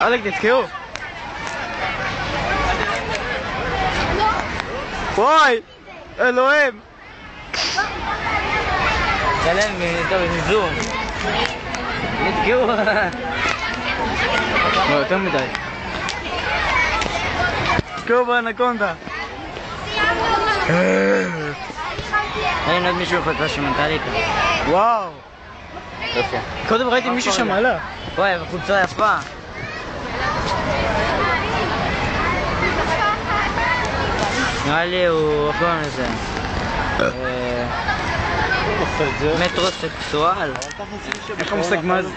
אלק, נתקעו. וואי, אלוהים. שלם, טוב, עם זום. נתקעו. לא, יותר מדי. נתקעו באנקונדה. ראינו עוד מישהו חוץ שמנטליקה. וואו. יפה. קודם ראיתי מישהו שם עלה. וואי, חולצה יפה. נראה לי הוא... איך קוראים לזה? מטרוסקסואל. איך הוא מושג מה זה?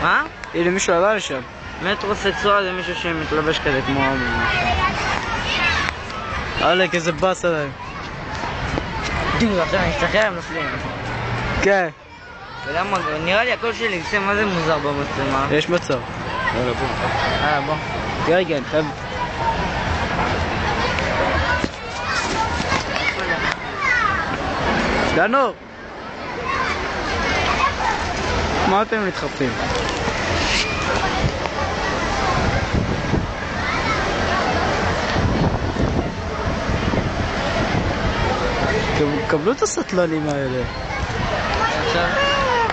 מה? הנה מישהו עלה לשם. מטרוסקסואל זה מישהו שמתלבש כזה כמו... אלק, איזה באס עליי. עכשיו אני אשתחרר, הם נופלים. כן. ולמה? נראה לי הקול שלי עושה מה זה מוזר במצלמה. יש מצב. יאללה, בוא. רגע, אני חייב... דנו! מה אתם מתחפשים? קבלו את הסטלנים האלה. עכשיו,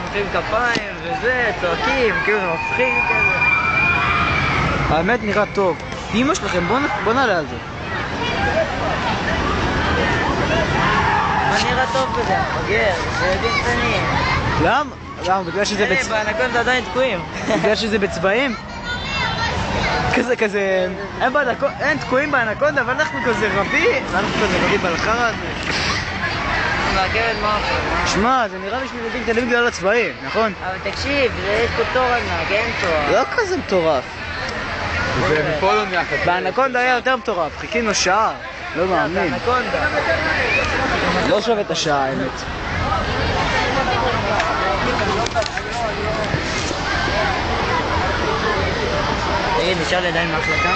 מוחאים כפיים וזה, צועקים, כאילו זה מצחיק כזה. האמת נראה טוב. אמא שלכם, בוא נעלה על זה. מה נראה טוב בזה? בגר, זה ילדים קטנים. למה? למה? בגלל שזה אלה, באנקונדה עדיין תקועים. בגלל שזה בצבעים? כזה... אין תקועים באנקונדה, אבל אנחנו כזה רבים. אנחנו כזה רבים על החרא הזה. מעכבת מוח. שמע, זה נראה לי שילדים קטנים בגלל הצבעים, נכון? אבל תקשיב, יש פה תור ענק, אין תור. לא כזה מטורף. זה מפה לא נהיה כזה. באנקונדה היה יותר מטורף, חיכינו שעה. לא מאמין. באנקונדה. לא שווה את השעה, האמת. תגיד, נשאר לי עדיין מהחלקה?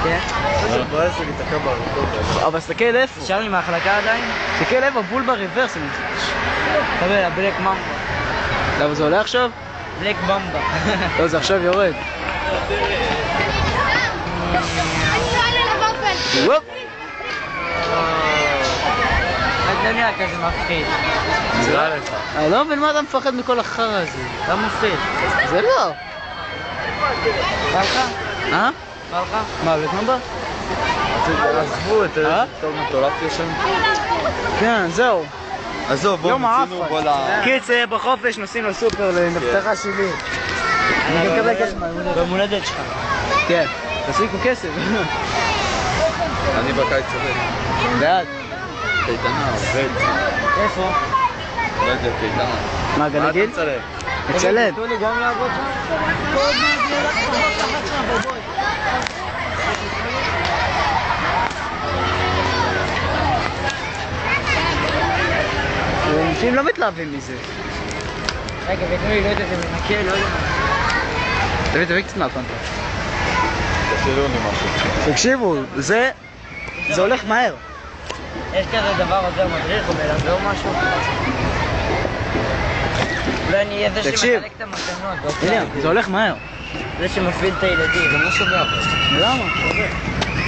כן? בואי זה להתעקב באנקונדה. אבל תסתכל איפה. נשאר לי מהחלקה עדיין? תסתכל איפה, בול ברוורס. קבל, הבלק ממבה. למה זה עולה עכשיו? בלק במבה. לא, זה עכשיו יורד. וופ! זה נראה כזה מפחיד. נראה לך. אני לא מבין מה אתה מפחד מכל החרא הזה. לא מפחיד. זה לא. בא לך? אה? בא לך? מה, בית ממבה? עזבו את זה, טוב מטורף יש שם. כן, זהו. עזוב, בואו יום מצינו האפן. בוא ל... קיצר, בחופש נוסעים לסופר למבטחה שלי. אני מקבל כסף מהמולדת. במולדת שלך. כן, תסיקו כסף. אני בקיץ עובד. בעד. קייטנה, עובד. איפה? לא יודע, קייטנה. מה, גלגיל? מצלם? מצלם. תנו לי גם לעבוד שם? עוד מעט נהיה לך לעבוד תחת שם, בואי. אנשים לא מתלהבים מזה. רגע, ותנו לי, לא יודע, זה מנקה, לא יודע. תביא קצת מהפנטה. תשאירו לי משהו. תקשיבו, זה הולך מהר. יש כזה דבר עוזר מדריך או מלווה או משהו? אולי אני אהיה זה תקשיב. שמחלק את המתנות. הנה, זה הולך מהר. זה שמפעיל את הילדים. זה לא שומע. למה?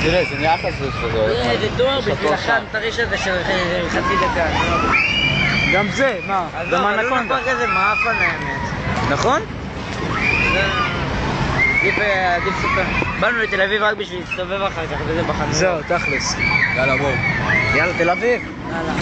תראה, זה נהיה חסוס וזה. זה תואר בשביל החנטריש הזה של חצי דקה. גם זה, מה? גם האנקונדה. זה כזה מאפן האמת. נכון? עדיף סופר. באנו לתל אביב רק בשביל להסתובב אחר כך וזה בחנות. זהו, תכלס. יאללה בואו. יאללה, תל אביב. יאללה.